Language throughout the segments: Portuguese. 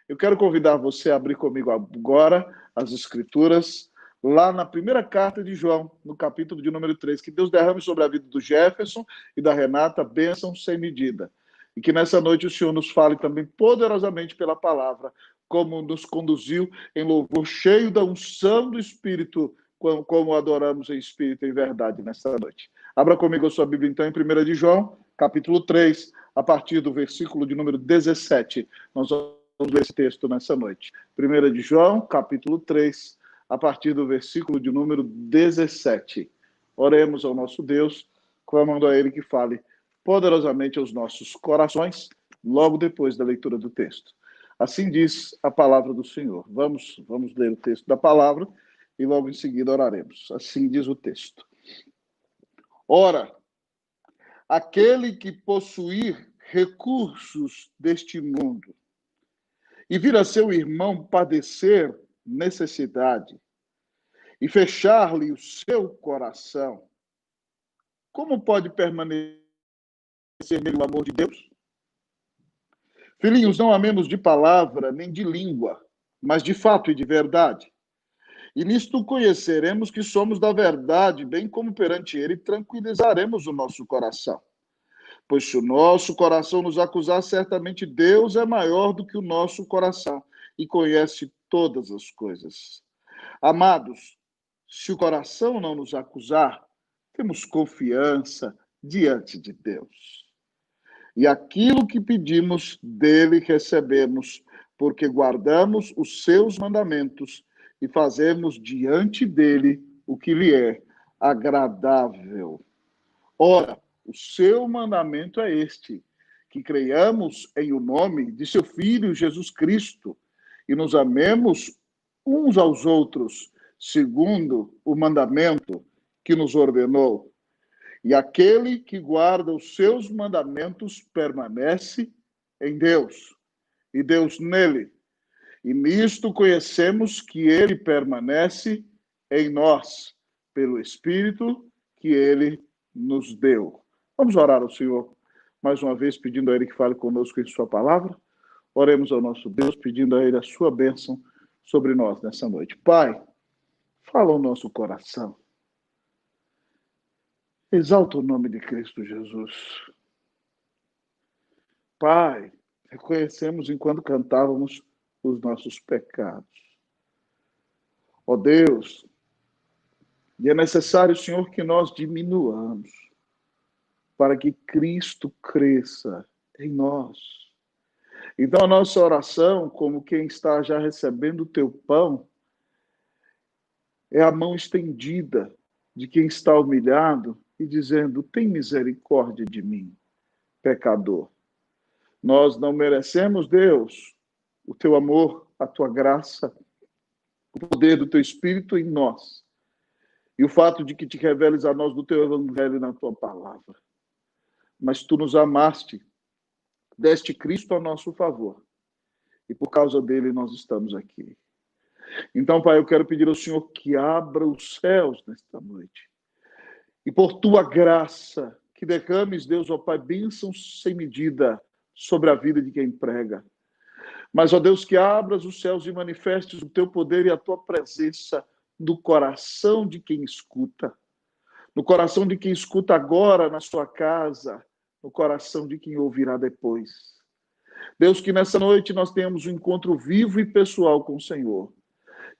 Eu quero convidar você a abrir comigo agora as Escrituras, lá na primeira carta de João, no capítulo de número 3. Que Deus derrame sobre a vida do Jefferson e da Renata bênção sem medida. E que nessa noite o Senhor nos fale também poderosamente pela palavra, como nos conduziu em louvor cheio da unção do Espírito, como adoramos em Espírito e em verdade nessa noite. Abra comigo a sua Bíblia, então, em 1 de João, capítulo 3, a partir do versículo de número 17. Nós vamos ler esse texto nessa noite. 1 de João, capítulo 3, a partir do versículo de número 17. Oremos ao nosso Deus, clamando a Ele que fale poderosamente aos nossos corações, logo depois da leitura do texto. Assim diz a palavra do Senhor. Vamos ler o texto da palavra e logo em seguida oraremos. Assim diz o texto. Ora, aquele que possuir recursos deste mundo e vir a seu irmão padecer necessidade e fechar-lhe o seu coração, como pode permanecer nele o amor de Deus? Filhinhos, não amemos de palavra nem de língua, mas de fato e de verdade. E nisto conheceremos que somos da verdade, bem como perante ele tranquilizaremos o nosso coração. Pois se o nosso coração nos acusar, certamente Deus é maior do que o nosso coração e conhece todas as coisas. Amados, se o coração não nos acusar, temos confiança diante de Deus. E aquilo que pedimos dele recebemos, porque guardamos os seus mandamentos e fazemos diante dele o que lhe é agradável. Ora, o seu mandamento é este, que creiamos em o nome de seu Filho Jesus Cristo e nos amemos uns aos outros, segundo o mandamento que nos ordenou. E aquele que guarda os seus mandamentos permanece em Deus, e Deus nele. E nisto conhecemos que ele permanece em nós, pelo Espírito que ele nos deu. Vamos orar ao Senhor, mais uma vez, pedindo a ele que fale conosco em sua palavra. Oremos ao nosso Deus, pedindo a ele a sua bênção sobre nós nessa noite. Pai, fala ao nosso coração. Exalta o nome de Cristo Jesus. Pai, reconhecemos enquanto cantávamos os nossos pecados. Ó Deus, e é necessário, Senhor, que nós diminuamos para que Cristo cresça em nós. Então a nossa oração, como quem está já recebendo o teu pão, é a mão estendida de quem está humilhado e dizendo: tem misericórdia de mim, pecador. Nós não merecemos, Deus, o teu amor, a tua graça, o poder do teu Espírito em nós. E o fato de que te reveles a nós do teu evangelho na tua palavra. Mas tu nos amaste, deste Cristo a nosso favor. E por causa dele nós estamos aqui. Então, Pai, eu quero pedir ao Senhor que abra os céus nesta noite. E por tua graça, que derrames, Deus, ó Pai, bênçãos sem medida sobre a vida de quem prega. Mas, ó Deus, que abras os céus e manifestes o teu poder e a tua presença no coração de quem escuta. No coração de quem escuta agora na sua casa, no coração de quem ouvirá depois. Deus, que nessa noite nós tenhamos um encontro vivo e pessoal com o Senhor.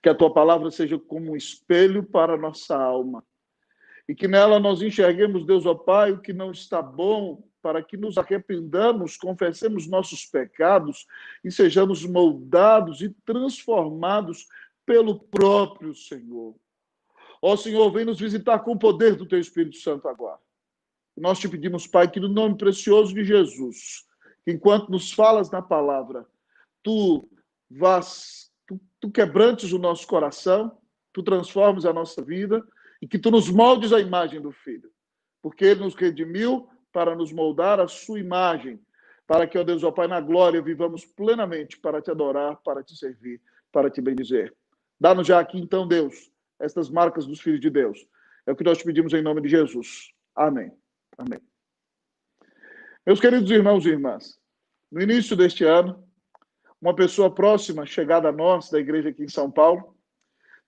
Que a tua palavra seja como um espelho para a nossa alma. E que nela nós enxerguemos, Deus, ó Pai, o que não está bom, para que nos arrependamos, confessemos nossos pecados e sejamos moldados e transformados pelo próprio Senhor. Ó Senhor, vem nos visitar com o poder do teu Espírito Santo agora. Nós te pedimos, Pai, que no nome precioso de Jesus, que enquanto nos falas na palavra, tu quebrantes o nosso coração, tu transformes a nossa vida e que tu nos moldes a imagem do Filho. Porque ele nos redimiu para nos moldar a sua imagem, para que, ó Deus, ó Pai, na glória vivamos plenamente para te adorar, para te servir, para te bendizer. Dá-nos já aqui, então, Deus, estas marcas dos filhos de Deus. É o que nós te pedimos em nome de Jesus. Amém. Amém. Meus queridos irmãos e irmãs, no início deste ano, uma pessoa próxima, chegada a nós, da igreja aqui em São Paulo,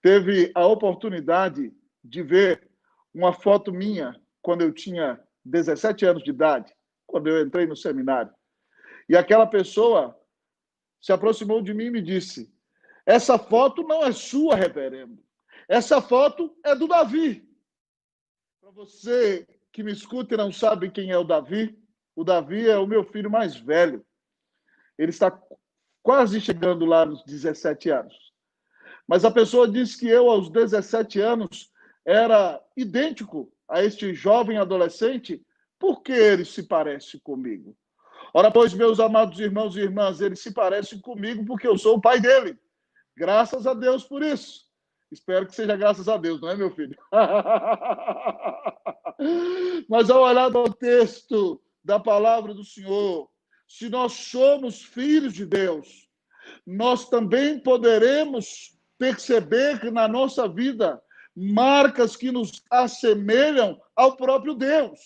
teve a oportunidade de ver uma foto minha quando eu tinha 17 anos de idade, quando eu entrei no seminário. E aquela pessoa se aproximou de mim e me disse: essa foto não é sua, reverendo. Essa foto é do Davi. Para você que me escuta e não sabe quem é o Davi é o meu filho mais velho. Ele está quase chegando lá nos 17 anos. Mas a pessoa disse que eu, aos 17 anos, era idêntico a este jovem adolescente, porque ele se parece comigo. Ora, pois, meus amados irmãos e irmãs, ele se parece comigo porque eu sou o pai dele. Graças a Deus por isso. Espero que seja graças a Deus, não é, meu filho? Mas ao olhar no texto da palavra do Senhor, se nós somos filhos de Deus, nós também poderemos perceber que na nossa vida marcas que nos assemelham ao próprio Deus.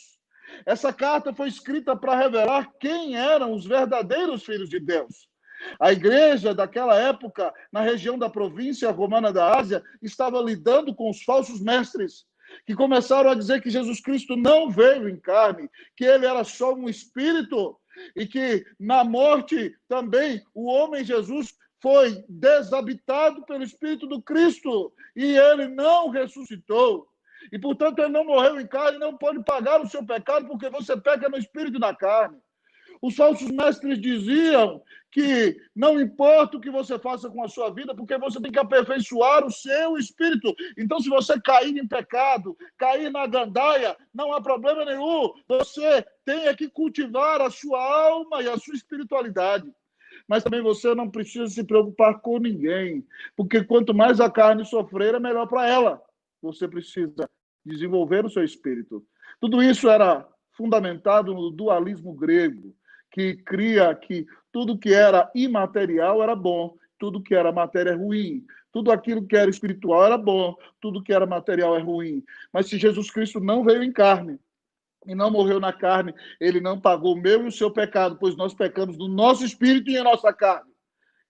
Essa carta foi escrita para revelar quem eram os verdadeiros filhos de Deus. A igreja daquela época, na região da província romana da Ásia, estava lidando com os falsos mestres, que começaram a dizer que Jesus Cristo não veio em carne, que ele era só um espírito, e que na morte também o homem Jesus foi desabitado pelo Espírito do Cristo, e ele não ressuscitou. E, portanto, ele não morreu em carne, não pode pagar o seu pecado, porque você peca no espírito e na carne. Os falsos mestres diziam que não importa o que você faça com a sua vida, porque você tem que aperfeiçoar o seu espírito. Então, se você cair em pecado, cair na gandaia, não há problema nenhum. Você tem que cultivar a sua alma e a sua espiritualidade. Mas também você não precisa se preocupar com ninguém, porque quanto mais a carne sofrer, é melhor para ela. Você precisa desenvolver o seu espírito. Tudo isso era fundamentado no dualismo grego, que cria que tudo que era imaterial era bom, tudo que era matéria é ruim, tudo aquilo que era espiritual era bom, tudo que era material é ruim. Mas se Jesus Cristo não veio em carne e não morreu na carne, ele não pagou o meu e o seu pecado, pois nós pecamos no nosso espírito e em nossa carne.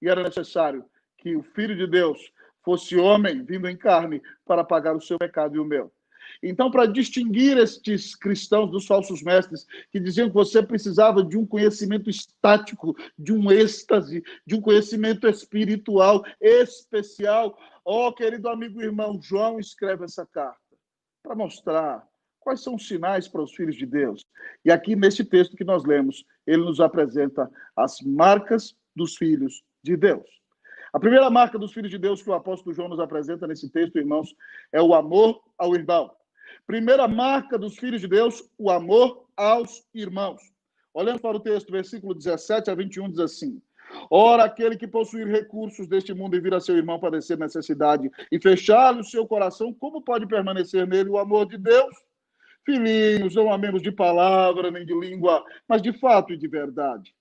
E era necessário que o Filho de Deus fosse homem, vindo em carne, para pagar o seu pecado e o meu. Então, para distinguir estes cristãos dos falsos mestres, que diziam que você precisava de um conhecimento estático, de um êxtase, de um conhecimento espiritual especial, querido amigo e irmão, João escreve essa carta para mostrar quais são os sinais para os filhos de Deus. E aqui, neste texto que nós lemos, ele nos apresenta as marcas dos filhos de Deus. A primeira marca dos filhos de Deus que o apóstolo João nos apresenta nesse texto, irmãos, é o amor ao irmão. Primeira marca dos filhos de Deus, o amor aos irmãos. Olhando para o texto, versículo 17 a 21, diz assim: ora, aquele que possuir recursos deste mundo e vir a seu irmão padecer necessidade e fechar-lhe o seu coração, como pode permanecer nele o amor de Deus? Filhinhos, não amemos de palavra nem de língua, mas de fato e de verdade.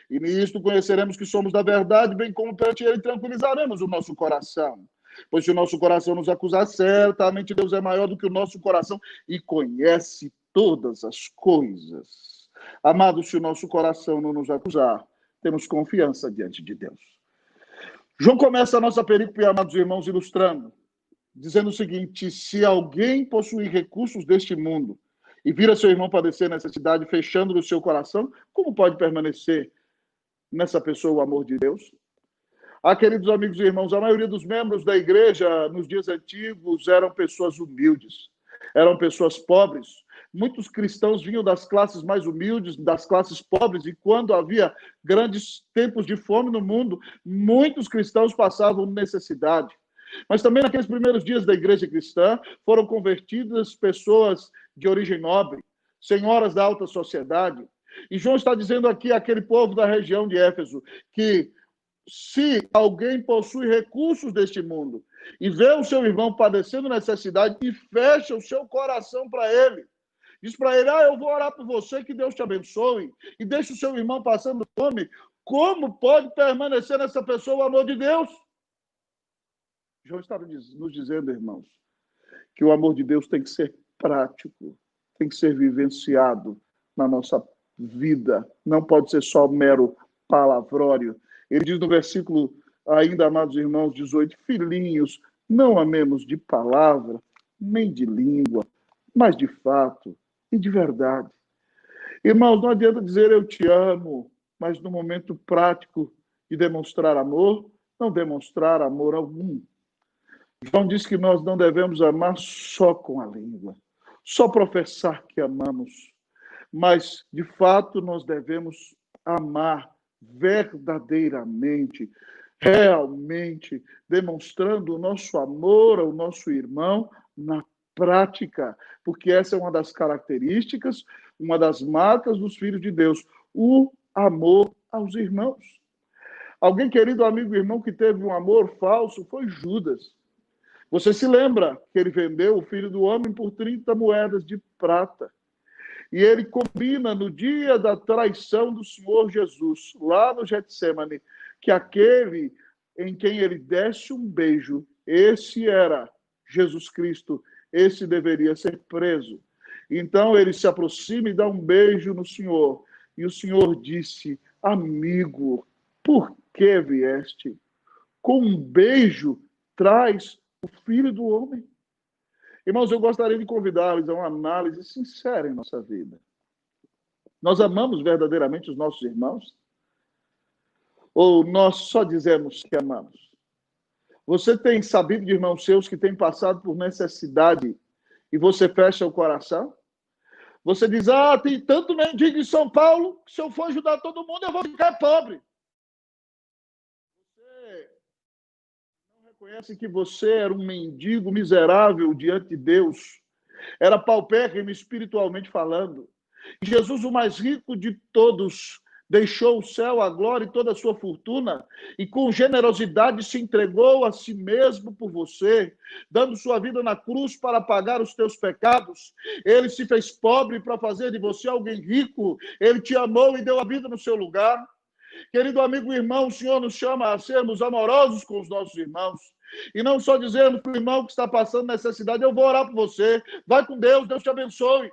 E nisto conheceremos que somos da verdade, bem como perante ele tranquilizaremos o nosso coração. Pois se o nosso coração nos acusar, certamente Deus é maior do que o nosso coração e conhece todas as coisas. Amados, se o nosso coração não nos acusar, temos confiança diante de Deus. João começa a nossa perícope, amados irmãos, ilustrando, dizendo o seguinte: se alguém possuir recursos deste mundo e vir a seu irmão padecer necessidade, fechando o seu coração, como pode permanecer nessa pessoa o amor de Deus? Queridos amigos e irmãos, a maioria dos membros da igreja nos dias antigos eram pessoas humildes, eram pessoas pobres. Muitos cristãos vinham das classes mais humildes, das classes pobres, e quando havia grandes tempos de fome no mundo, muitos cristãos passavam necessidade. Mas também naqueles primeiros dias da igreja cristã foram convertidas pessoas de origem nobre, senhoras da alta sociedade. E João está dizendo aqui àquele povo da região de Éfeso que se alguém possui recursos deste mundo e vê o seu irmão padecendo necessidade e fecha o seu coração para ele, diz para ele: eu vou orar por você, que Deus te abençoe, e deixa o seu irmão passando fome, como pode permanecer nessa pessoa o amor de Deus? João estava nos dizendo, irmãos, que o amor de Deus tem que ser prático, tem que ser vivenciado na nossa vida, não pode ser só mero palavrório. Ele diz no versículo, ainda, amados irmãos, 18, filhinhos, não amemos de palavra, nem de língua, mas de fato e de verdade. Irmãos, não adianta dizer eu te amo, mas no momento prático de demonstrar amor, não demonstrar amor algum. João diz que nós não devemos amar só com a língua, só professar que amamos, mas, de fato, nós devemos amar verdadeiramente, realmente, demonstrando o nosso amor ao nosso irmão na prática, porque essa é uma das características, uma das marcas dos filhos de Deus, o amor aos irmãos. Alguém, querido amigo e irmão, que teve um amor falso foi Judas. Você se lembra que ele vendeu o Filho do Homem por 30 moedas de prata. E ele combina no dia da traição do Senhor Jesus, lá no Getsêmani, que aquele em quem ele desse um beijo, esse era Jesus Cristo, esse deveria ser preso. Então ele se aproxima e dá um beijo no Senhor. E o Senhor disse, amigo, por que vieste? Com um beijo traz o Filho do Homem. Irmãos, eu gostaria de convidá-los a uma análise sincera em nossa vida. Nós amamos verdadeiramente os nossos irmãos? Ou nós só dizemos que amamos? Você tem sabido de irmãos seus que têm passado por necessidade e você fecha o coração? Você diz, tem tanto mendigo em São Paulo que se eu for ajudar todo mundo eu vou ficar pobre. Você não reconhece que você era um mendigo miserável diante de Deus, era paupérrimo espiritualmente falando. Jesus, o mais rico de todos, deixou o céu, a glória e toda a sua fortuna e com generosidade se entregou a si mesmo por você, dando sua vida na cruz para pagar os teus pecados. Ele se fez pobre para fazer de você alguém rico. Ele te amou e deu a vida no seu lugar. Querido amigo e irmão, o Senhor nos chama a sermos amorosos com os nossos irmãos. E não só dizermos para o irmão que está passando necessidade, eu vou orar por você, vai com Deus, Deus te abençoe.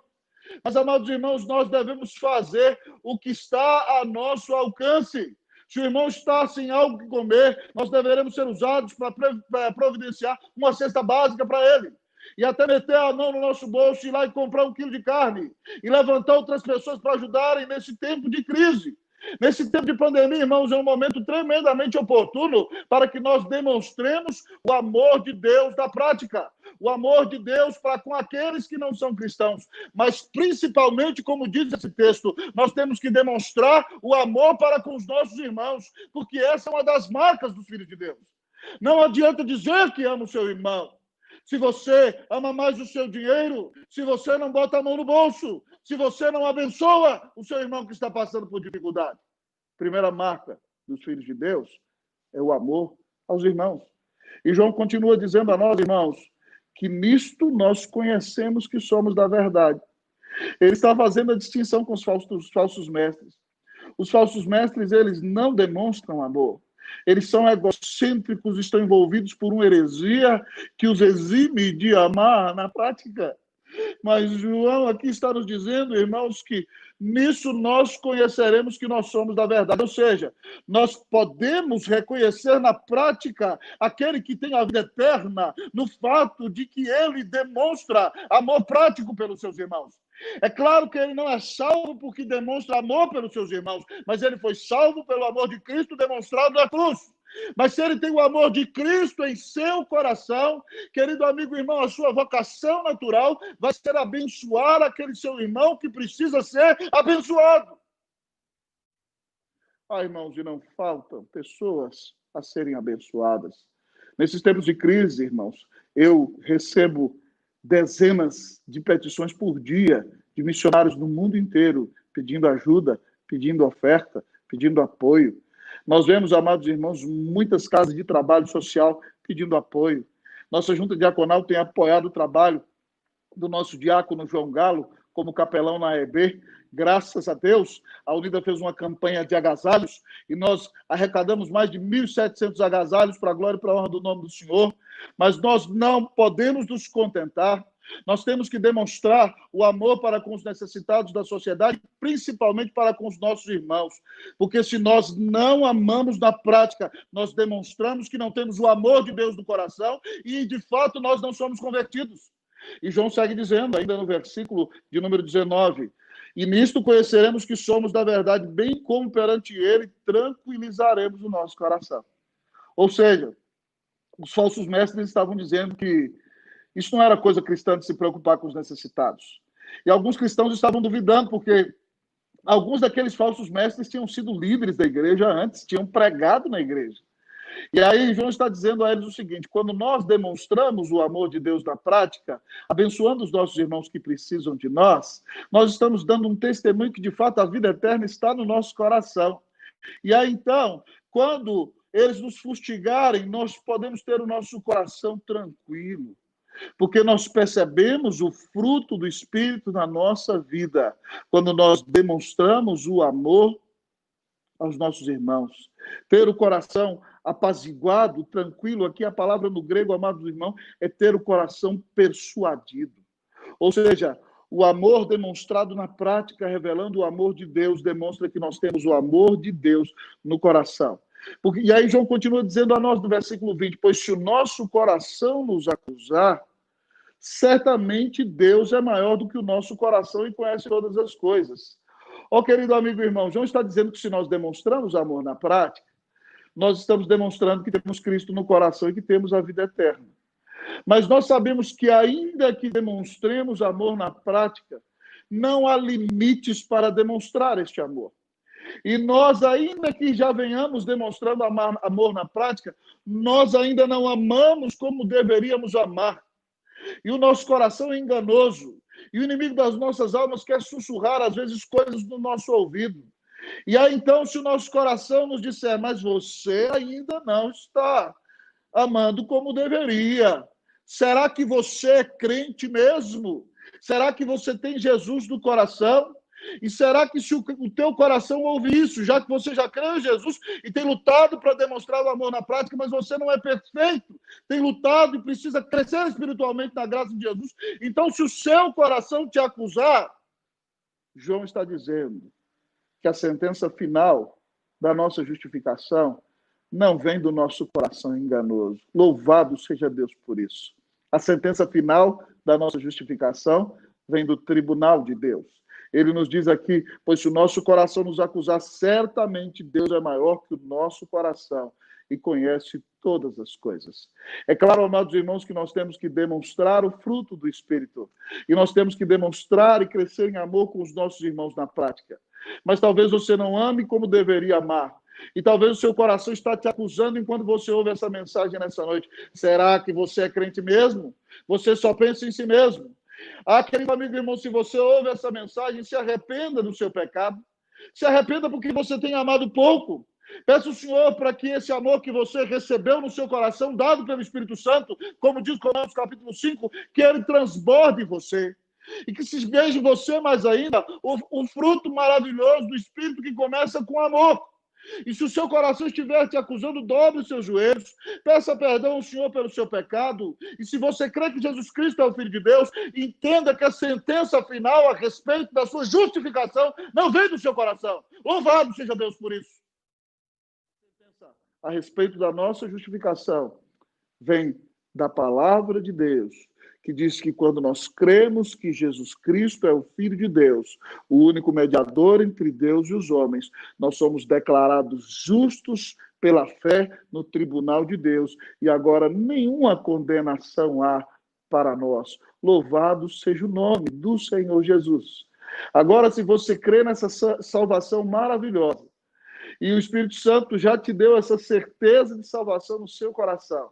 Mas, amados irmãos, nós devemos fazer o que está a nosso alcance. Se o irmão está sem algo que comer, nós deveremos ser usados para providenciar uma cesta básica para ele. E até meter a mão no nosso bolso, ir lá e comprar 1 quilo de carne. E levantar outras pessoas para ajudarem nesse tempo de crise. Nesse tempo de pandemia, irmãos, é um momento tremendamente oportuno para que nós demonstremos o amor de Deus na prática. O amor de Deus para com aqueles que não são cristãos. Mas, principalmente, como diz esse texto, nós temos que demonstrar o amor para com os nossos irmãos, porque essa é uma das marcas dos filhos de Deus. Não adianta dizer que ama o seu irmão. Se você ama mais o seu dinheiro, se você não bota a mão no bolso, se você não abençoa o seu irmão que está passando por dificuldade. Primeira marca dos filhos de Deus é o amor aos irmãos. E João continua dizendo a nós, irmãos, que nisto nós conhecemos que somos da verdade. Ele está fazendo a distinção com os falsos mestres. Os falsos mestres, eles não demonstram amor. Eles são egocêntricos, estão envolvidos por uma heresia que os exime de amar na prática. Mas João aqui está nos dizendo, irmãos, que nisso nós conheceremos que nós somos da verdade. Ou seja, nós podemos reconhecer na prática aquele que tem a vida eterna no fato de que ele demonstra amor prático pelos seus irmãos. É claro que ele não é salvo porque demonstra amor pelos seus irmãos, mas ele foi salvo pelo amor de Cristo demonstrado na cruz. Mas se ele tem o amor de Cristo em seu coração, querido amigo e irmão, a sua vocação natural vai ser abençoar aquele seu irmão que precisa ser abençoado. Irmãos, e não faltam pessoas a serem abençoadas. Nesses tempos de crise, irmãos, eu recebo dezenas de petições por dia de missionários no mundo inteiro pedindo ajuda, pedindo oferta, pedindo apoio. Nós vemos, amados irmãos, muitas casas de trabalho social pedindo apoio. Nossa junta diaconal tem apoiado o trabalho do nosso diácono João Galo como capelão na EB. Graças a Deus, a Unida fez uma campanha de agasalhos e nós arrecadamos mais de 1.700 agasalhos para a glória e para a honra do nome do Senhor. Mas nós não podemos nos contentar. Nós temos que demonstrar o amor para com os necessitados da sociedade, principalmente para com os nossos irmãos. Porque se nós não amamos na prática, nós demonstramos que não temos o amor de Deus no coração e, de fato, nós não somos convertidos. E João segue dizendo, ainda no versículo de número 19, e nisto conheceremos que somos da verdade, bem como perante ele tranquilizaremos o nosso coração. Ou seja, os falsos mestres estavam dizendo que isso não era coisa cristã de se preocupar com os necessitados. E alguns cristãos estavam duvidando, porque alguns daqueles falsos mestres tinham sido líderes da igreja antes, tinham pregado na igreja. E aí João está dizendo a eles o seguinte: quando nós demonstramos o amor de Deus na prática, abençoando os nossos irmãos que precisam de nós, nós estamos dando um testemunho que, de fato, a vida eterna está no nosso coração. E aí, então, quando eles nos fustigarem, nós podemos ter o nosso coração tranquilo, porque nós percebemos o fruto do Espírito na nossa vida, quando nós demonstramos o amor aos nossos irmãos. Ter o coração apaziguado, tranquilo, aqui a palavra no grego, amados irmãos, é ter o coração persuadido. Ou seja, o amor demonstrado na prática, revelando o amor de Deus, demonstra que nós temos o amor de Deus no coração. E aí João continua dizendo a nós no versículo 20, pois se o nosso coração nos acusar, certamente Deus é maior do que o nosso coração e conhece todas as coisas. Ó, querido amigo e irmão, João está dizendo que se nós demonstramos amor na prática, nós estamos demonstrando que temos Cristo no coração e que temos a vida eterna. Mas nós sabemos que ainda que demonstremos amor na prática, não há limites para demonstrar este amor. E nós, ainda que já venhamos demonstrando amor na prática, nós ainda não amamos como deveríamos amar. E o nosso coração é enganoso. E o inimigo das nossas almas quer sussurrar, às vezes, coisas no nosso ouvido. E aí, então, se o nosso coração nos disser, mas você ainda não está amando como deveria. Será que você é crente mesmo? Será que você tem Jesus no coração? E será que se o teu coração ouve isso, já que você já crê em Jesus e tem lutado para demonstrar o amor na prática, mas você não é perfeito, tem lutado e precisa crescer espiritualmente na graça de Jesus, então se o seu coração te acusar, João está dizendo que a sentença final da nossa justificação não vem do nosso coração enganoso. Louvado seja Deus por isso. A sentença final da nossa justificação vem do tribunal de Deus. Ele nos diz aqui, pois se o nosso coração nos acusar, certamente Deus é maior que o nosso coração e conhece todas as coisas. É claro, amados irmãos, que nós temos que demonstrar o fruto do Espírito. E nós temos que demonstrar e crescer em amor com os nossos irmãos na prática. Mas talvez você não ame como deveria amar. E talvez o seu coração está te acusando enquanto você ouve essa mensagem nessa noite. Será que você é crente mesmo? Você só pensa em si mesmo? Ah, querido amigo e irmão, se você ouve essa mensagem, se arrependa do seu pecado. Se arrependa porque você tem amado pouco. Peça ao Senhor para que esse amor que você recebeu no seu coração, dado pelo Espírito Santo, como diz Romanos capítulo 5, que ele transborde em você. E que se veja em você mais ainda o fruto maravilhoso do Espírito que começa com amor. E se o seu coração estiver te acusando, dobre os seus joelhos, peça perdão ao Senhor pelo seu pecado. E se você crê que Jesus Cristo é o Filho de Deus, entenda que a sentença final a respeito da sua justificação não vem do seu coração. Louvado seja Deus por isso. A sentença a respeito da nossa justificação vem da palavra de Deus, que diz que quando nós cremos que Jesus Cristo é o Filho de Deus, o único mediador entre Deus e os homens, nós somos declarados justos pela fé no tribunal de Deus, e agora nenhuma condenação há para nós. Louvado seja o nome do Senhor Jesus. Agora, se você crê nessa salvação maravilhosa, e o Espírito Santo já te deu essa certeza de salvação no seu coração,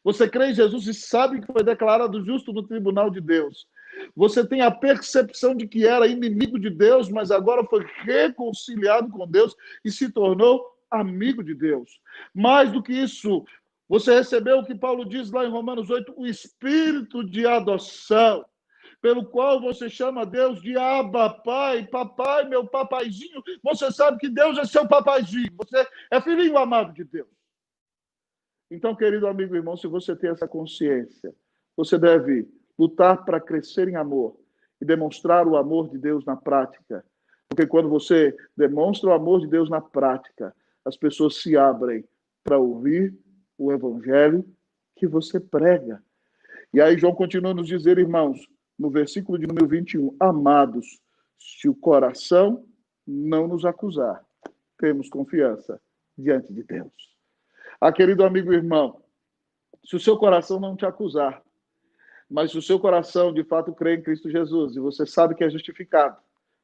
você crê em Jesus e sabe que foi declarado justo no tribunal de Deus. Você tem a percepção de que era inimigo de Deus, mas agora foi reconciliado com Deus e se tornou amigo de Deus. Mais do que isso, você recebeu o que Paulo diz lá em Romanos 8, o espírito de adoção, pelo qual você chama Deus de Abba, Pai, papai, meu papaizinho. Você sabe que Deus é seu papaizinho. Você é filhinho amado de Deus. Então, querido amigo e irmão, se você tem essa consciência, você deve lutar para crescer em amor e demonstrar o amor de Deus na prática. Porque quando você demonstra o amor de Deus na prática, as pessoas se abrem para ouvir o evangelho que você prega. E aí João continua a nos dizer, irmãos, no versículo de número 21, amados, se o coração não nos acusar, temos confiança diante de Deus. Querido amigo e irmão, se o seu coração não te acusar, mas se o seu coração de fato crê em Cristo Jesus, e você sabe que é justificado,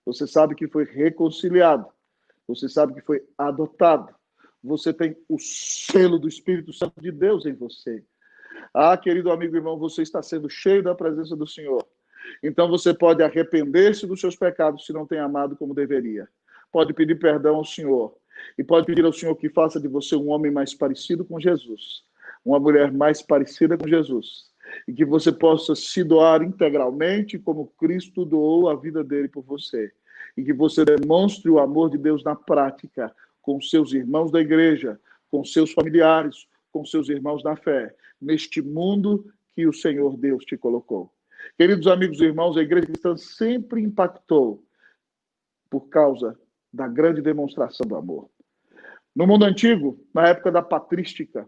você sabe que foi reconciliado, você sabe que foi adotado, você tem o selo do Espírito Santo de Deus em você. Querido amigo e irmão, você está sendo cheio da presença do Senhor. Então você pode arrepender-se dos seus pecados se não tem amado como deveria. Pode pedir perdão ao Senhor. E pode pedir ao Senhor que faça de você um homem mais parecido com Jesus. Uma mulher mais parecida com Jesus. E que você possa se doar integralmente como Cristo doou a vida dele por você. E que você demonstre o amor de Deus na prática com seus irmãos da igreja, com seus familiares, com seus irmãos na fé, neste mundo que o Senhor Deus te colocou. Queridos amigos e irmãos, a igreja cristã sempre impactou por causa da grande demonstração do amor. No mundo antigo, na época da patrística,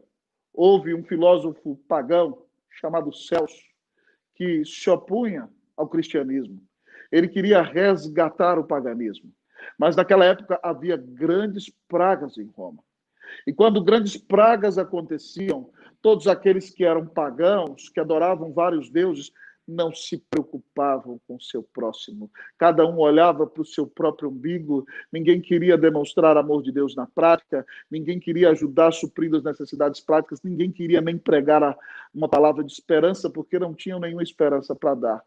houve um filósofo pagão chamado Celso, que se opunha ao cristianismo. Ele queria resgatar o paganismo. Mas naquela época havia grandes pragas em Roma. E quando grandes pragas aconteciam, todos aqueles que eram pagãos, que adoravam vários deuses, não se preocupavam com o seu próximo. Cada um olhava para o seu próprio umbigo, ninguém queria demonstrar amor de Deus na prática, ninguém queria ajudar a suprir as necessidades práticas, ninguém queria nem pregar uma palavra de esperança, porque não tinham nenhuma esperança para dar.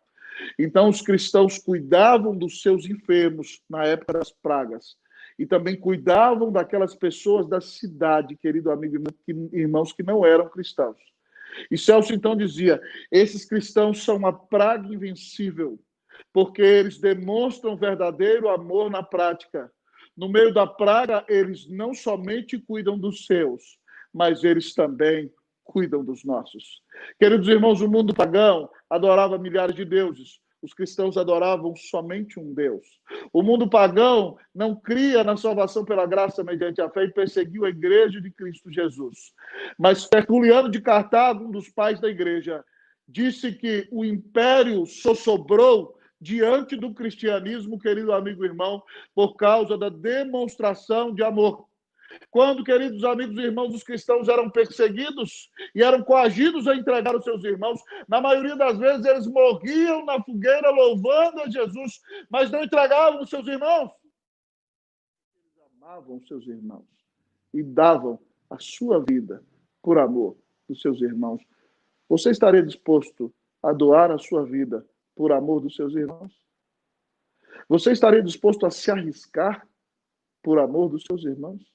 Então os cristãos cuidavam dos seus enfermos na época das pragas, e também cuidavam daquelas pessoas da cidade, querido amigo e irmãos, que não eram cristãos. E Celso então dizia, esses cristãos são uma praga invencível, porque eles demonstram verdadeiro amor na prática. No meio da praga, eles não somente cuidam dos seus, mas eles também cuidam dos nossos. Queridos irmãos, o mundo pagão adorava milhares de deuses. Os cristãos adoravam somente um Deus. O mundo pagão não cria na salvação pela graça mediante a fé e perseguiu a igreja de Cristo Jesus. Mas Tertuliano de Cartago, um dos pais da igreja, disse que o império só sobrou diante do cristianismo, querido amigo e irmão, por causa da demonstração de amor. Quando, queridos amigos e irmãos, os cristãos eram perseguidos e eram coagidos a entregar os seus irmãos, na maioria das vezes eles morriam na fogueira louvando a Jesus, mas não entregavam os seus irmãos. Eles amavam os seus irmãos e davam a sua vida por amor dos seus irmãos. Você estaria disposto a doar a sua vida por amor dos seus irmãos? Você estaria disposto a se arriscar por amor dos seus irmãos?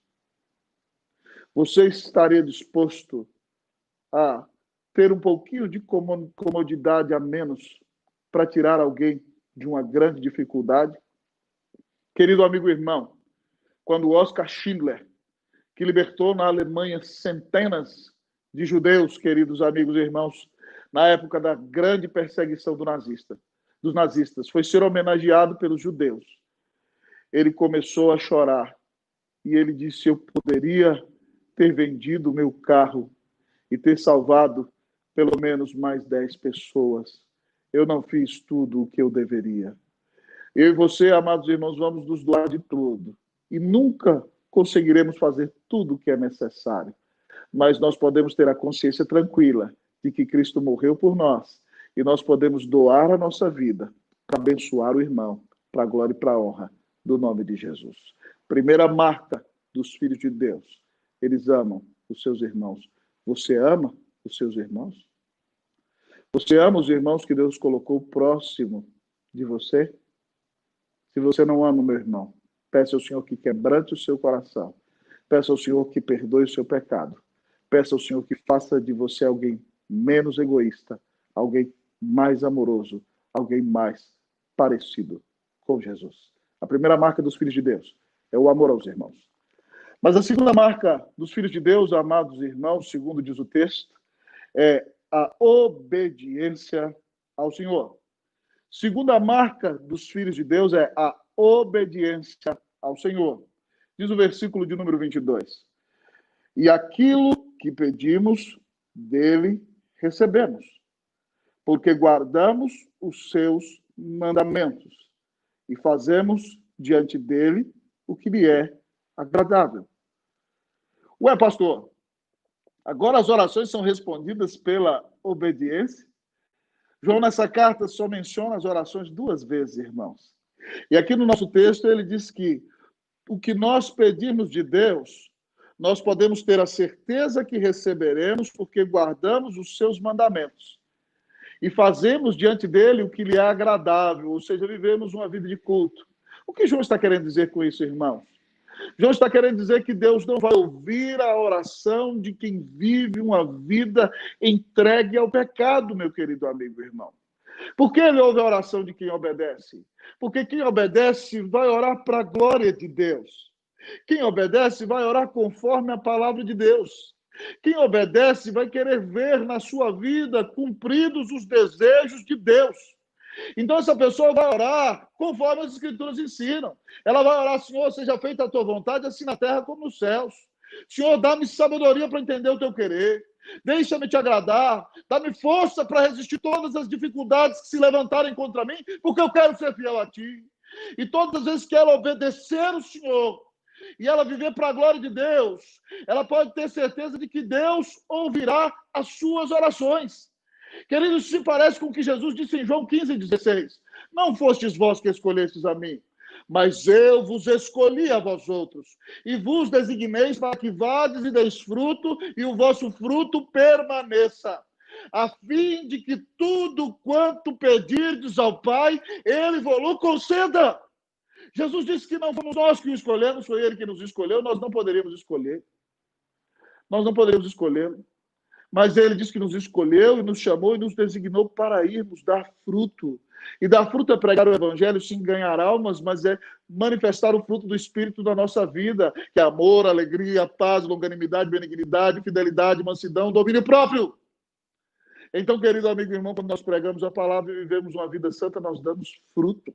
Você estaria disposto a ter um pouquinho de comodidade a menos para tirar alguém de uma grande dificuldade? Querido amigo e irmão, quando Oskar Schindler, que libertou na Alemanha centenas de judeus, queridos amigos e irmãos, na época da grande perseguição dos nazistas, foi ser homenageado pelos judeus. Ele começou a chorar e ele disse, eu poderia ter vendido o meu carro e ter salvado pelo menos mais 10 pessoas. Eu não fiz tudo o que eu deveria. Eu e você, amados irmãos, vamos nos doar de tudo. E nunca conseguiremos fazer tudo o que é necessário. Mas nós podemos ter a consciência tranquila de que Cristo morreu por nós. E nós podemos doar a nossa vida para abençoar o irmão, para a glória e para a honra do nome de Jesus. Primeira marca dos filhos de Deus. Eles amam os seus irmãos. Você ama os seus irmãos? Você ama os irmãos que Deus colocou próximo de você? Se você não ama, meu irmão, peça ao Senhor que quebrante o seu coração. Peça ao Senhor que perdoe o seu pecado. Peça ao Senhor que faça de você alguém menos egoísta, alguém mais amoroso, alguém mais parecido com Jesus. A primeira marca dos filhos de Deus é o amor aos irmãos. Mas a segunda marca dos filhos de Deus, amados irmãos, segundo diz o texto, é a obediência ao Senhor. Segunda marca dos filhos de Deus é a obediência ao Senhor. Diz o versículo de número 22. E aquilo que pedimos, dele recebemos, porque guardamos os seus mandamentos e fazemos diante dele o que lhe é agradável. Ué, pastor, agora as orações são respondidas pela obediência? João, nessa carta, só menciona as orações 2 vezes, irmãos. E aqui no nosso texto, ele diz que o que nós pedimos de Deus, nós podemos ter a certeza que receberemos, porque guardamos os seus mandamentos. E fazemos diante dele o que lhe é agradável, ou seja, vivemos uma vida de culto. O que João está querendo dizer com isso, irmãos? João está querendo dizer que Deus não vai ouvir a oração de quem vive uma vida entregue ao pecado, meu querido amigo e irmão. Por que ele ouve a oração de quem obedece? Porque quem obedece vai orar para a glória de Deus. Quem obedece vai orar conforme a palavra de Deus. Quem obedece vai querer ver na sua vida cumpridos os desejos de Deus. Então essa pessoa vai orar conforme as Escrituras ensinam. Ela vai orar: Senhor, seja feita a tua vontade, assim na terra como nos céus. Senhor, dá-me sabedoria para entender o teu querer. Deixa-me te agradar. Dá-me força para resistir todas as dificuldades que se levantarem contra mim, porque eu quero ser fiel a ti. E todas as vezes que ela obedecer o Senhor e ela viver para a glória de Deus, ela pode ter certeza de que Deus ouvirá as suas orações. Queridos, se parece com o que Jesus disse em João 15:16. Não fostes vós que escolhestes a mim, mas eu vos escolhi a vós outros, e vos designeis para que vades e deis fruto, e o vosso fruto permaneça, a fim de que tudo quanto pedirdes ao Pai, ele vos conceda. Jesus disse que não fomos nós que o escolhemos, foi ele que nos escolheu, nós não poderíamos escolher. Nós não poderíamos escolher. Mas ele disse que nos escolheu e nos chamou e nos designou para irmos dar fruto. E dar fruto é pregar o evangelho, sim, ganhar almas, mas é manifestar o fruto do Espírito na nossa vida, que é amor, alegria, paz, longanimidade, benignidade, fidelidade, mansidão, domínio próprio. Então, querido amigo e irmão, quando nós pregamos a palavra e vivemos uma vida santa, nós damos fruto.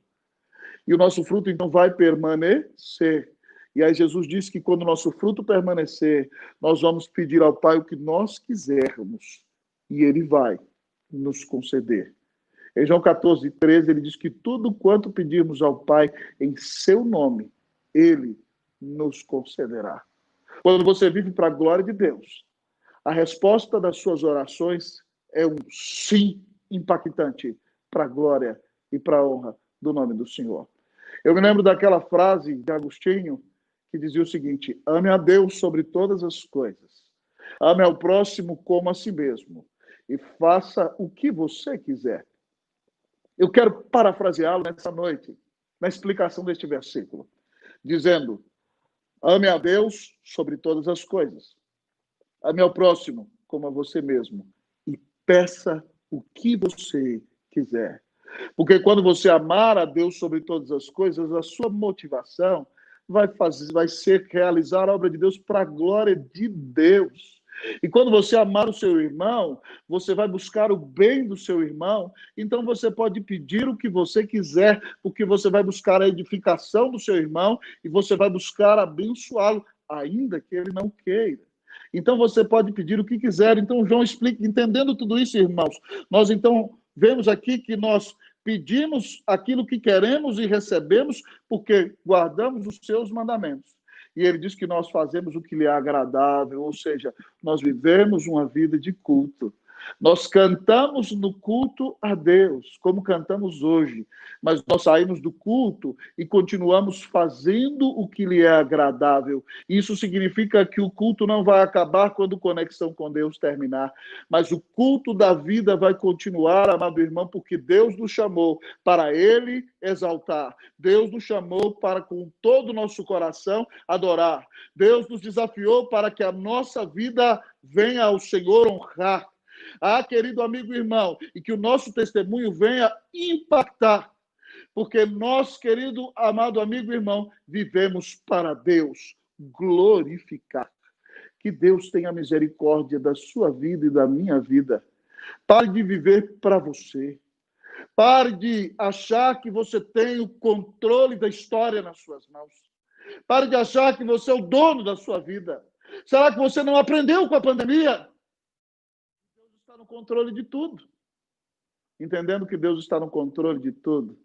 E o nosso fruto, então, vai permanecer. E aí Jesus disse que quando o nosso fruto permanecer, nós vamos pedir ao Pai o que nós quisermos. E Ele vai nos conceder. Em João 14:13, ele diz que tudo quanto pedirmos ao Pai em seu nome, Ele nos concederá. Quando você vive para a glória de Deus, a resposta das suas orações é um sim impactante para a glória e para a honra do nome do Senhor. Eu me lembro daquela frase de Agostinho, que dizia o seguinte: ame a Deus sobre todas as coisas, ame ao próximo como a si mesmo, e faça o que você quiser. Eu quero parafraseá-lo nessa noite, na explicação deste versículo, dizendo: ame a Deus sobre todas as coisas, ame ao próximo como a você mesmo, e peça o que você quiser. Porque quando você amar a Deus sobre todas as coisas, a sua motivação vai ser realizar a obra de Deus para a glória de Deus. E quando você amar o seu irmão, você vai buscar o bem do seu irmão, então você pode pedir o que você quiser, porque você vai buscar a edificação do seu irmão e você vai buscar abençoá-lo, ainda que ele não queira. Então você pode pedir o que quiser. Então João explica, entendendo tudo isso, irmãos, nós então vemos aqui que nós pedimos aquilo que queremos e recebemos porque guardamos os seus mandamentos. E ele diz que nós fazemos o que lhe é agradável, ou seja, nós vivemos uma vida de culto. Nós cantamos no culto a Deus, como cantamos hoje, mas nós saímos do culto e continuamos fazendo o que lhe é agradável. Isso significa que o culto não vai acabar quando a conexão com Deus terminar, mas o culto da vida vai continuar, amado irmão, porque Deus nos chamou para Ele exaltar. Deus nos chamou para, com todo o nosso coração, adorar. Deus nos desafiou para que a nossa vida venha ao Senhor honrar. Ah, querido amigo e irmão, e que o nosso testemunho venha impactar, porque nós, querido, amado amigo e irmão, vivemos para Deus glorificar. Que Deus tenha misericórdia da sua vida e da minha vida. Pare de viver para você. Pare de achar que você tem o controle da história nas suas mãos. Pare de achar que você é o dono da sua vida. Será que você não aprendeu com a pandemia? Deus está no controle de tudo. Entendendo que Deus está no controle de tudo.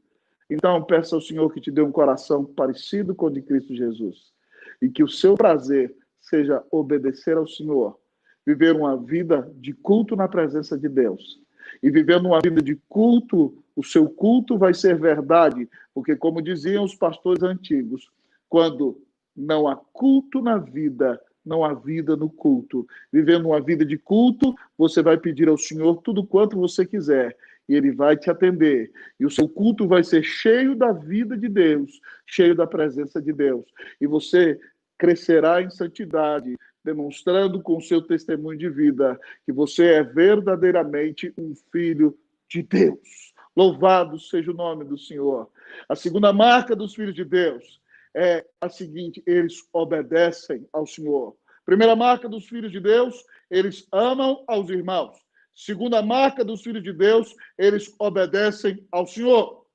Então, peça ao Senhor que te dê um coração parecido com o de Cristo Jesus. E que o seu prazer seja obedecer ao Senhor. Viver uma vida de culto na presença de Deus. E vivendo uma vida de culto, o seu culto vai ser verdade. Porque, como diziam os pastores antigos, quando não há culto na vida, não há vida no culto. Vivendo uma vida de culto, você vai pedir ao Senhor tudo quanto você quiser. E Ele vai te atender. E o seu culto vai ser cheio da vida de Deus, cheio da presença de Deus. E você crescerá em santidade, demonstrando com o seu testemunho de vida que você é verdadeiramente um filho de Deus. Louvado seja o nome do Senhor. A segunda marca dos filhos de Deus é a seguinte: eles obedecem ao Senhor. Primeira marca dos filhos de Deus, eles amam aos irmãos. Segunda marca dos filhos de Deus, eles obedecem ao Senhor.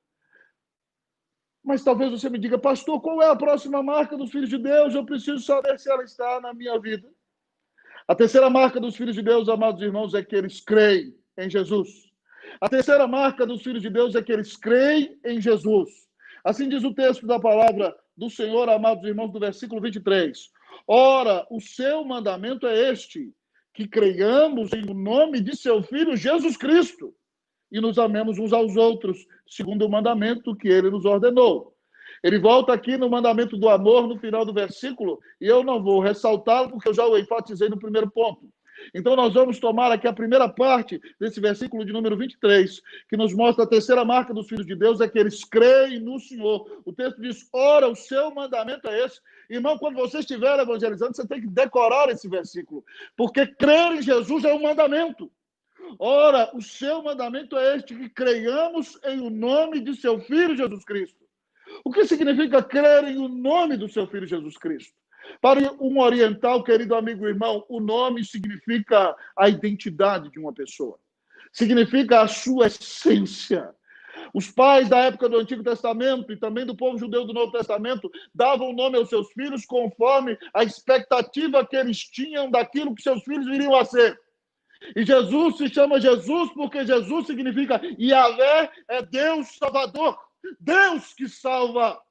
Mas talvez você me diga, pastor, qual é a próxima marca dos filhos de Deus? Eu preciso saber se ela está na minha vida. A terceira marca dos filhos de Deus, amados irmãos, é que eles creem em Jesus. A terceira marca dos filhos de Deus é que eles creem em Jesus. Assim diz o texto da palavra do Senhor, amados irmãos, do versículo 23. Ora, o seu mandamento é este, que creiamos em nome de seu Filho Jesus Cristo e nos amemos uns aos outros, segundo o mandamento que ele nos ordenou. Ele volta aqui no mandamento do amor, no final do versículo, e eu não vou ressaltá-lo, porque eu já o enfatizei no primeiro ponto. Então, nós vamos tomar aqui a primeira parte desse versículo de número 23, que nos mostra a terceira marca dos filhos de Deus, é que eles creem no Senhor. O texto diz, ora, o seu mandamento é esse. Irmão, quando você estiver evangelizando, você tem que decorar esse versículo, porque crer em Jesus é um mandamento. Ora, o seu mandamento é este, que creiamos em o nome de seu Filho Jesus Cristo. O que significa crer em o nome do seu Filho Jesus Cristo? Para um oriental, querido amigo e irmão, o nome significa a identidade de uma pessoa. Significa a sua essência. Os pais da época do Antigo Testamento e também do povo judeu do Novo Testamento davam nome aos seus filhos conforme a expectativa que eles tinham daquilo que seus filhos viriam a ser. E Jesus se chama Jesus porque Jesus significa Yahvé é Deus Salvador, Deus que salva.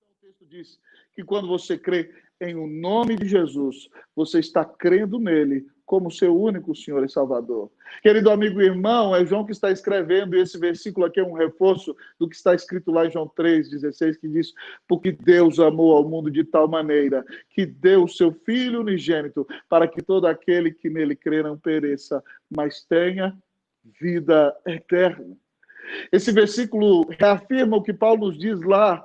O texto diz que quando você crê em o nome de Jesus, você está crendo nele como seu único Senhor e Salvador. Querido amigo e irmão, é João que está escrevendo, e esse versículo aqui é um reforço do que está escrito lá em João 3,16, que diz, porque Deus amou ao mundo de tal maneira que deu o seu Filho unigênito para que todo aquele que nele crê não pereça, mas tenha vida eterna. Esse versículo reafirma o que Paulo nos diz lá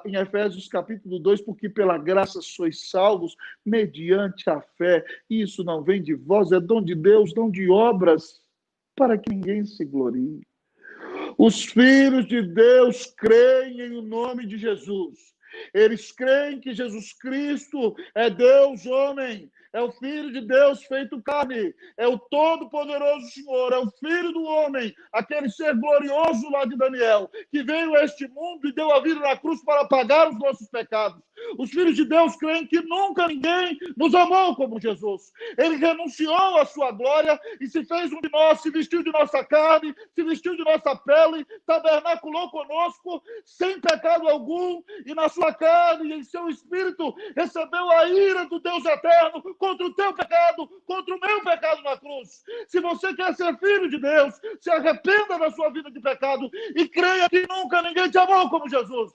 em Efésios capítulo 2, porque pela graça sois salvos mediante a fé. Isso não vem de vós, é dom de Deus, dom de obras, para que ninguém se glorie. Os filhos de Deus creem em o nome de Jesus. Eles creem que Jesus Cristo é Deus homem, é o Filho de Deus feito carne, é o Todo-Poderoso Senhor, é o Filho do homem, aquele ser glorioso lá de Daniel, que veio a este mundo e deu a vida na cruz para pagar os nossos pecados. Os filhos de Deus creem que nunca ninguém nos amou como Jesus. Ele renunciou à sua glória e se fez um de nós, se vestiu de nossa carne, se vestiu de nossa pele, tabernaculou conosco, sem pecado algum, e na sua carne e em seu espírito recebeu a ira do Deus eterno contra o teu pecado, contra o meu pecado na cruz. Se você quer ser filho de Deus, se arrependa da sua vida de pecado e creia que nunca ninguém te amou como Jesus.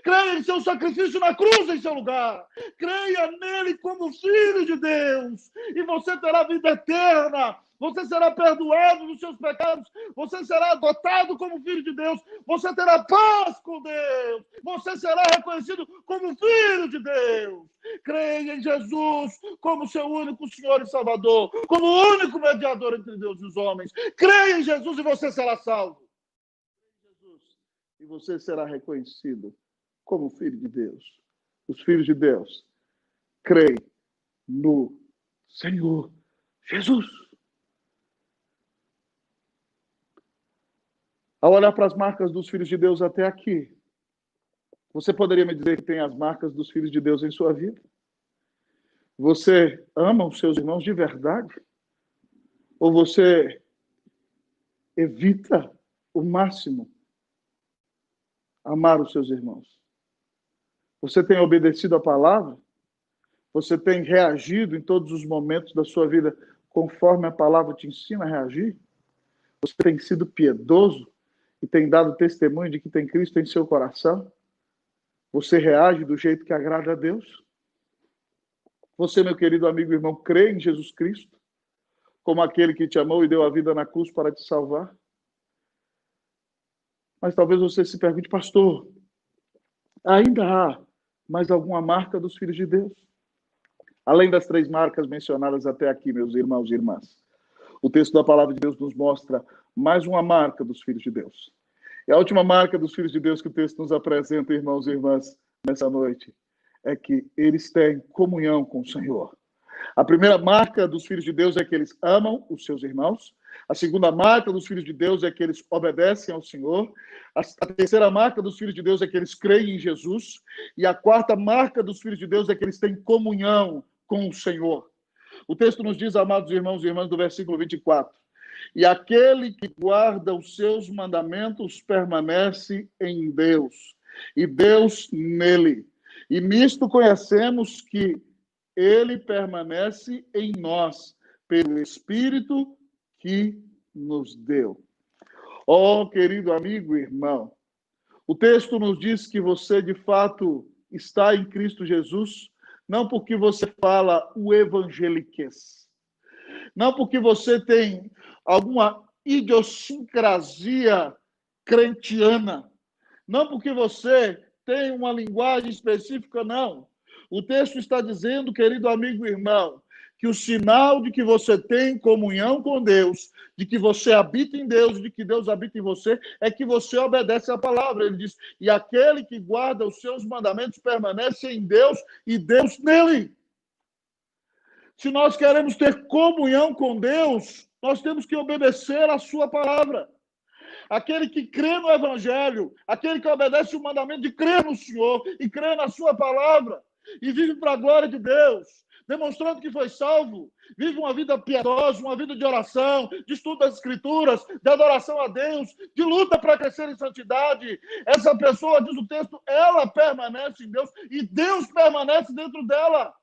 Creia em seu sacrifício na cruz em seu lugar. Creia nele como filho de Deus. E você terá vida eterna. Você será perdoado dos seus pecados. Você será adotado como filho de Deus. Você terá paz com Deus. Você será reconhecido como filho de Deus. Creia em Jesus como seu único Senhor e Salvador. Como o único mediador entre Deus e os homens. Creia em Jesus e você será salvo. Creia em Jesus e você será reconhecido como filho de Deus. Os filhos de Deus creem no Senhor Jesus. Ao olhar para as marcas dos filhos de Deus até aqui, você poderia me dizer que tem as marcas dos filhos de Deus em sua vida? Você ama os seus irmãos de verdade? Ou você evita o máximo amar os seus irmãos? Você tem obedecido a palavra? Você tem reagido em todos os momentos da sua vida conforme a palavra te ensina a reagir? Você tem sido piedoso e tem dado testemunho de que tem Cristo em seu coração? Você reage do jeito que agrada a Deus? Você, meu querido amigo e irmão, crê em Jesus Cristo como aquele que te amou e deu a vida na cruz para te salvar? Mas talvez você se pergunte, pastor, ainda há mais alguma marca dos filhos de Deus? Além das 3 marcas mencionadas até aqui, meus irmãos e irmãs, o texto da palavra de Deus nos mostra mais uma marca dos filhos de Deus. E a última marca dos filhos de Deus que o texto nos apresenta, irmãos e irmãs, nessa noite, é que eles têm comunhão com o Senhor. A primeira marca dos filhos de Deus é que eles amam os seus irmãos. A segunda marca dos filhos de Deus é que eles obedecem ao Senhor. A terceira marca dos filhos de Deus é que eles creem em Jesus. E a quarta marca dos filhos de Deus é que eles têm comunhão com o Senhor. O texto nos diz, amados irmãos e irmãs, do versículo 24, e aquele que guarda os seus mandamentos permanece em Deus, e Deus nele. E nisto conhecemos que ele permanece em nós, pelo Espírito que nos deu. Oh, querido amigo e irmão, o texto nos diz que você, de fato, está em Cristo Jesus, não porque você fala o evangeliquez, não porque você tem alguma idiosincrasia crentiana, não porque você tem uma linguagem específica, não. O texto está dizendo, querido amigo e irmão, que o sinal de que você tem comunhão com Deus, de que você habita em Deus, de que Deus habita em você, é que você obedece à palavra. Ele diz, e aquele que guarda os seus mandamentos permanece em Deus e Deus nele. Se nós queremos ter comunhão com Deus, nós temos que obedecer à sua palavra. Aquele que crê no Evangelho, aquele que obedece o mandamento de crer no Senhor e crer na sua palavra, e vive para a glória de Deus, demonstrando que foi salvo, vive uma vida piedosa, uma vida de oração, de estudo das Escrituras, de adoração a Deus, de luta para crescer em santidade. Essa pessoa, diz o texto, ela permanece em Deus e Deus permanece dentro dela.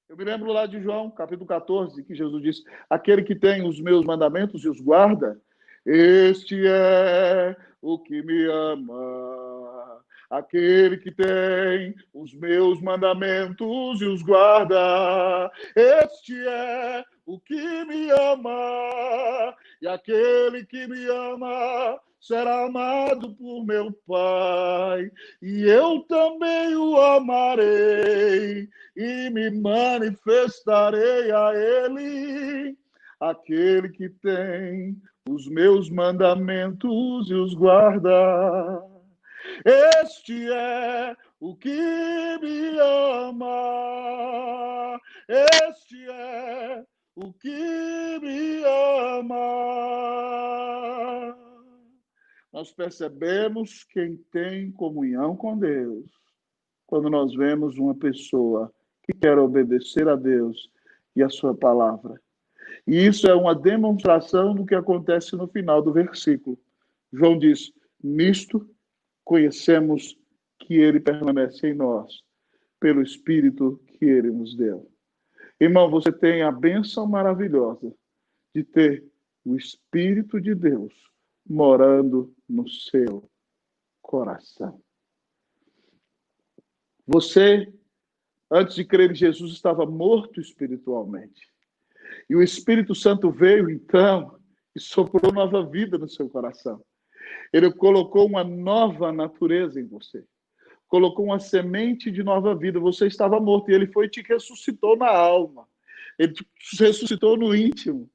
Eu me lembro lá de João, capítulo 14, que Jesus disse, aquele que tem os meus mandamentos e os guarda, este é o que me ama. Aquele que tem os meus mandamentos e os guarda, este é o que me ama. E aquele que me ama será amado por meu Pai. E eu também o amarei e me manifestarei a ele. Aquele que tem os meus mandamentos e os guarda, este é o que me ama, este é o que me ama. Nós percebemos quem tem comunhão com Deus quando nós vemos uma pessoa que quer obedecer a Deus e a sua palavra. E isso é uma demonstração do que acontece no final do versículo. João diz, nisto conhecemos que ele permanece em nós, pelo Espírito que ele nos deu. Irmão, você tem a bênção maravilhosa de ter o Espírito de Deus morando no seu coração. Você, antes de crer em Jesus, estava morto espiritualmente. E o Espírito Santo veio, então, e soprou nova vida no seu coração. Ele colocou uma nova natureza em você. Colocou uma semente de nova vida. Você estava morto e ele foi e te ressuscitou na alma. Ele te ressuscitou no íntimo.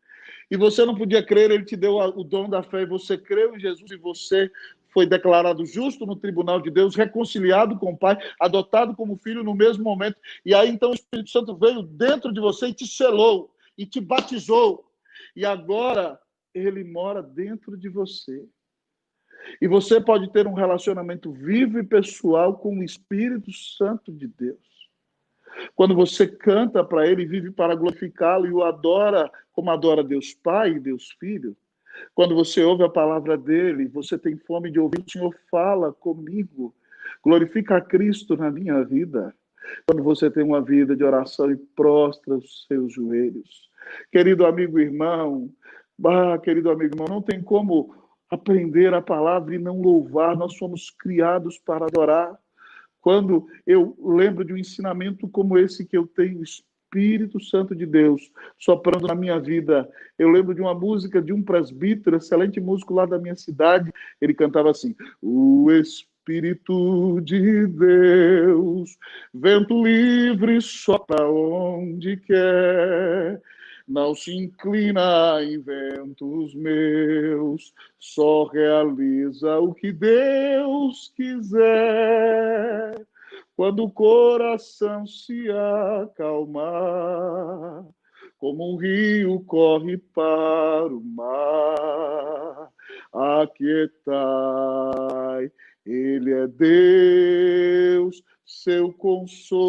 E você não podia crer, ele te deu o dom da fé. E você creu em Jesus e você foi declarado justo no tribunal de Deus, reconciliado com o Pai, adotado como filho no mesmo momento. E aí, então, o Espírito Santo veio dentro de você e te selou. E te batizou. E agora ele mora dentro de você. E você pode ter um relacionamento vivo e pessoal com o Espírito Santo de Deus. Quando você canta para Ele, vive para glorificá-lo e o adora como adora Deus Pai e Deus Filho. Quando você ouve a palavra dele, você tem fome de ouvir, o Senhor fala comigo. Glorifica a Cristo na minha vida. Quando você tem uma vida de oração e prostra os seus joelhos. Querido amigo e irmão, querido amigo e irmão, não tem como aprender a palavra e não louvar. Nós fomos criados para adorar. Quando eu lembro de um ensinamento como esse que eu tenho, o Espírito Santo de Deus soprando na minha vida, eu lembro de uma música de um presbítero, excelente músico lá da minha cidade, ele cantava assim: o Espírito de Deus, vento livre sopra onde quer, não se inclina em ventos meus, só realiza o que Deus quiser. Quando o coração se acalmar, como um rio corre para o mar, aquietai, Ele é Deus, seu consolo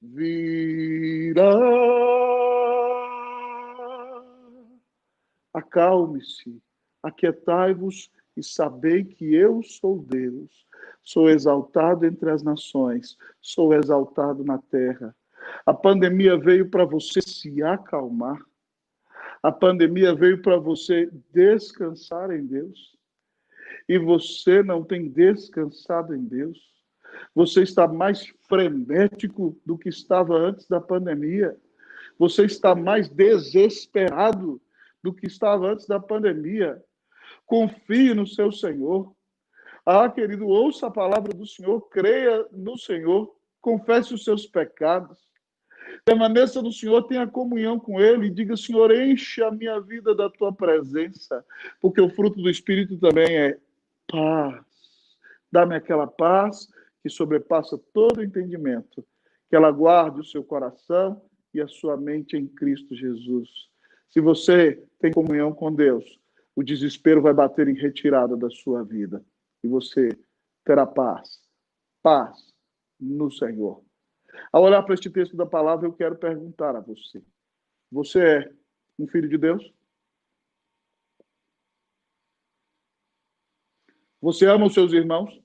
virá. Acalme-se, aquietai-vos e sabei que eu sou Deus. Sou exaltado entre as nações, sou exaltado na terra. A pandemia veio para você se acalmar. A pandemia veio para você descansar em Deus. E você não tem descansado em Deus. Você está mais frenético do que estava antes da pandemia. Você está mais desesperado do que estava antes da pandemia. Confie no seu Senhor. Querido, ouça a palavra do Senhor, creia no Senhor, confesse os seus pecados, permaneça no Senhor, tenha comunhão com Ele e diga: Senhor, enche a minha vida da Tua presença, porque o fruto do Espírito também é paz. Dá-me aquela paz que sobrepassa todo entendimento, que ela guarde o seu coração e a sua mente em Cristo Jesus. Se você tem comunhão com Deus, o desespero vai bater em retirada da sua vida. E você terá paz. Paz no Senhor. Ao olhar para este texto da palavra, eu quero perguntar a você. Você é um filho de Deus? Você ama os seus irmãos?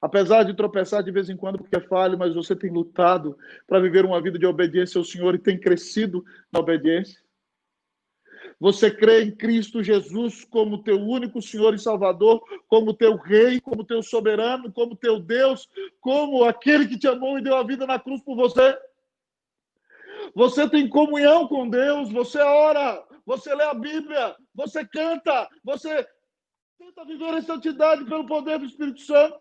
Apesar de tropeçar de vez em quando porque é falho, mas você tem lutado para viver uma vida de obediência ao Senhor e tem crescido na obediência? Você crê em Cristo Jesus como teu único Senhor e Salvador, como teu Rei, como teu soberano, como teu Deus, como aquele que te amou e deu a vida na cruz por você? Você tem comunhão com Deus, você ora, você lê a Bíblia, você canta, você tenta viver em santidade pelo poder do Espírito Santo?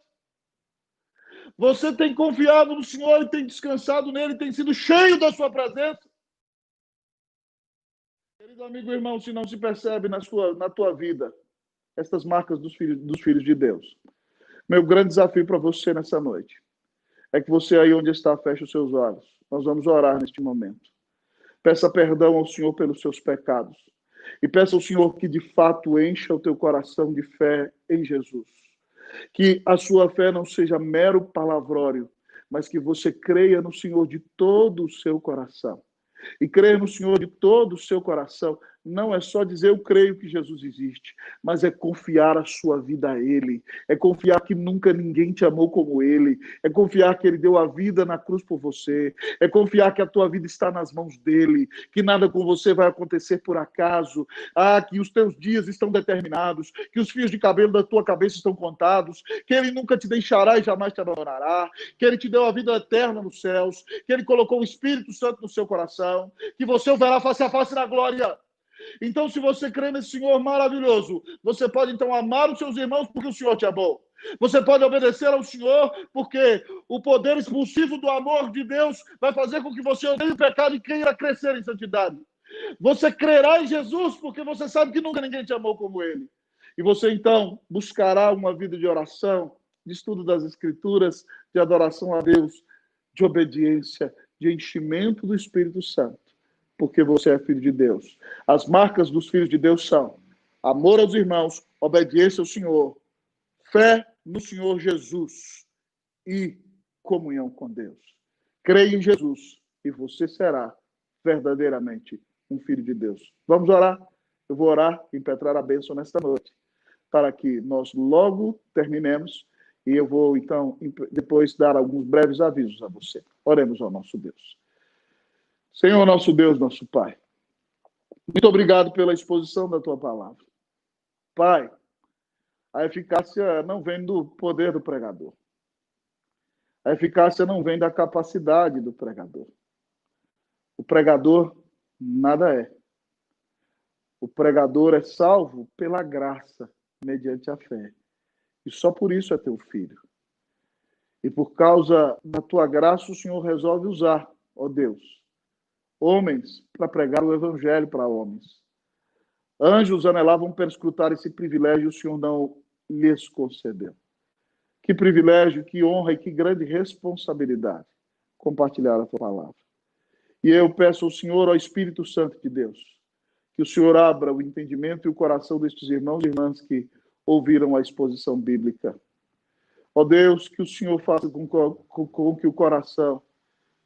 Você tem confiado no Senhor e tem descansado nele, tem sido cheio da sua presença? Querido amigo e irmão, se não se percebe na tua vida estas marcas dos filhos de Deus, meu grande desafio para você nessa noite é que você aí onde está, feche os seus olhos. Nós vamos orar neste momento. Peça perdão ao Senhor pelos seus pecados e peça ao Senhor que de fato encha o teu coração de fé em Jesus. Que a sua fé não seja mero palavrório, mas que você creia no Senhor de todo o seu coração. E crer no Senhor de todo o seu coração não é só dizer eu creio que Jesus existe, mas é confiar a sua vida a Ele, é confiar que nunca ninguém te amou como Ele, é confiar que Ele deu a vida na cruz por você, é confiar que a tua vida está nas mãos dEle, que nada com você vai acontecer por acaso, que os teus dias estão determinados, que os fios de cabelo da tua cabeça estão contados, que Ele nunca te deixará e jamais te abandonará, que Ele te deu a vida eterna nos céus, que Ele colocou o Espírito Santo no seu coração, que você o verá face a face na glória. Então, se você crê nesse Senhor maravilhoso, você pode então amar os seus irmãos porque o Senhor te amou. Você pode obedecer ao Senhor porque o poder expulsivo do amor de Deus vai fazer com que você odeie o pecado e queira crescer em santidade. Você crerá em Jesus porque você sabe que nunca ninguém te amou como Ele. E você então buscará uma vida de oração, de estudo das Escrituras, de adoração a Deus, de obediência, de enchimento do Espírito Santo. Porque você é filho de Deus. As marcas dos filhos de Deus são amor aos irmãos, obediência ao Senhor, fé no Senhor Jesus e comunhão com Deus. Creia em Jesus e você será verdadeiramente um filho de Deus. Vamos orar? Eu vou orar e impetrar a bênção nesta noite, para que nós logo terminemos e eu vou, então, depois dar alguns breves avisos a você. Oremos ao nosso Deus. Senhor, nosso Deus, nosso Pai, muito obrigado pela exposição da Tua palavra. Pai, a eficácia não vem do poder do pregador. A eficácia não vem da capacidade do pregador. O pregador nada é. O pregador é salvo pela graça, mediante a fé. E só por isso é teu filho. E por causa da tua graça, o Senhor resolve usar, ó Deus, homens para pregar o evangelho para homens. Anjos anelavam perscrutar esse privilégio e o Senhor não lhes concedeu. Que privilégio, que honra e que grande responsabilidade compartilhar a tua palavra. E eu peço ao Senhor, ao Espírito Santo de Deus, que o Senhor abra o entendimento e o coração destes irmãos e irmãs que ouviram a exposição bíblica. Ó Deus, que o Senhor faça com que o coração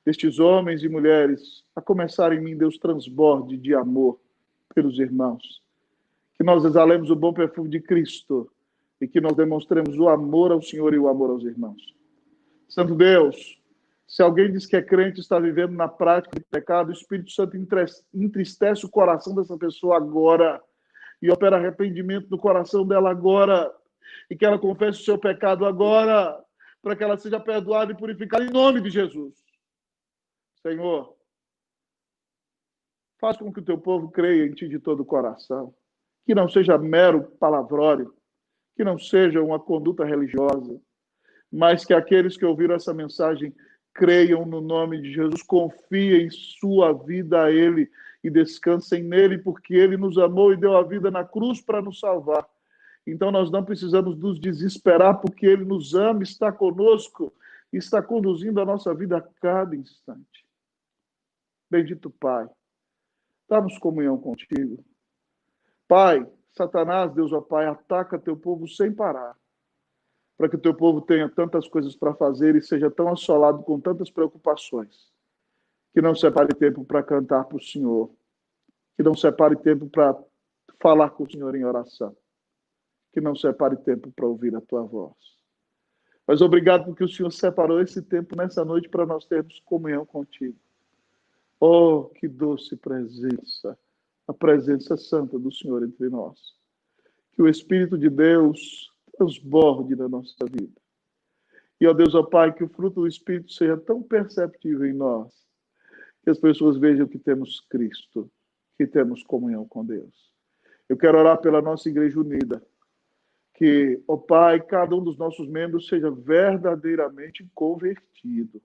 destes homens e mulheres, a começar em mim, Deus, transborde de amor pelos irmãos. Que nós exalemos o bom perfume de Cristo e que nós demonstremos o amor ao Senhor e o amor aos irmãos. Santo Deus, se alguém diz que é crente e está vivendo na prática do pecado, o Espírito Santo entristece o coração dessa pessoa agora e opera arrependimento no coração dela agora e que ela confesse o seu pecado agora para que ela seja perdoada e purificada em nome de Jesus. Senhor, faz com que o teu povo creia em ti de todo o coração, que não seja mero palavrório, que não seja uma conduta religiosa, mas que aqueles que ouviram essa mensagem creiam no nome de Jesus, confiem sua vida a Ele e descansem nele, porque Ele nos amou e deu a vida na cruz para nos salvar. Então nós não precisamos nos desesperar, porque Ele nos ama, está conosco e está conduzindo a nossa vida a cada instante. Bendito Pai, dá-nos comunhão contigo. Pai, Satanás, Deus, ó Pai, ataca teu povo sem parar, para que o teu povo tenha tantas coisas para fazer e seja tão assolado com tantas preocupações, que não separe tempo para cantar para o Senhor, que não separe tempo para falar com o Senhor em oração, que não separe tempo para ouvir a tua voz. Mas obrigado porque o Senhor separou esse tempo nessa noite para nós termos comunhão contigo. Oh, que doce presença, a presença santa do Senhor entre nós. Que o Espírito de Deus transborde na nossa vida. E, ó Deus, ó Pai, que o fruto do Espírito seja tão perceptível em nós, que as pessoas vejam que temos Cristo, que temos comunhão com Deus. Eu quero orar pela nossa Igreja Unida, que, ó Pai, cada um dos nossos membros seja verdadeiramente convertido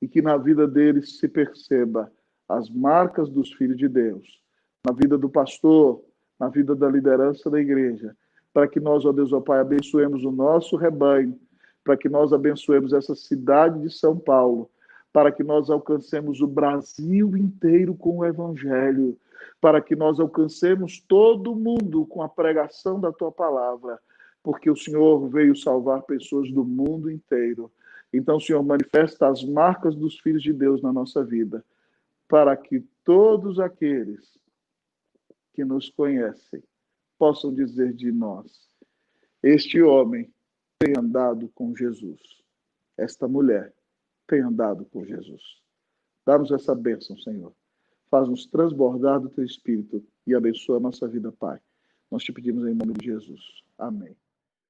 e que na vida deles se perceba as marcas dos filhos de Deus, na vida do pastor, na vida da liderança da igreja, para que nós, ó Deus, ó Pai, abençoemos o nosso rebanho, para que nós abençoemos essa cidade de São Paulo, para que nós alcancemos o Brasil inteiro com o Evangelho, para que nós alcancemos todo mundo com a pregação da Tua palavra, porque o Senhor veio salvar pessoas do mundo inteiro. Então, Senhor, manifesta as marcas dos filhos de Deus na nossa vida, para que todos aqueles que nos conhecem possam dizer de nós: este homem tem andado com Jesus, esta mulher tem andado com Jesus. Dá-nos essa bênção, Senhor. Faz-nos transbordar do Teu Espírito e abençoa a nossa vida, Pai. Nós te pedimos em nome de Jesus. Amém.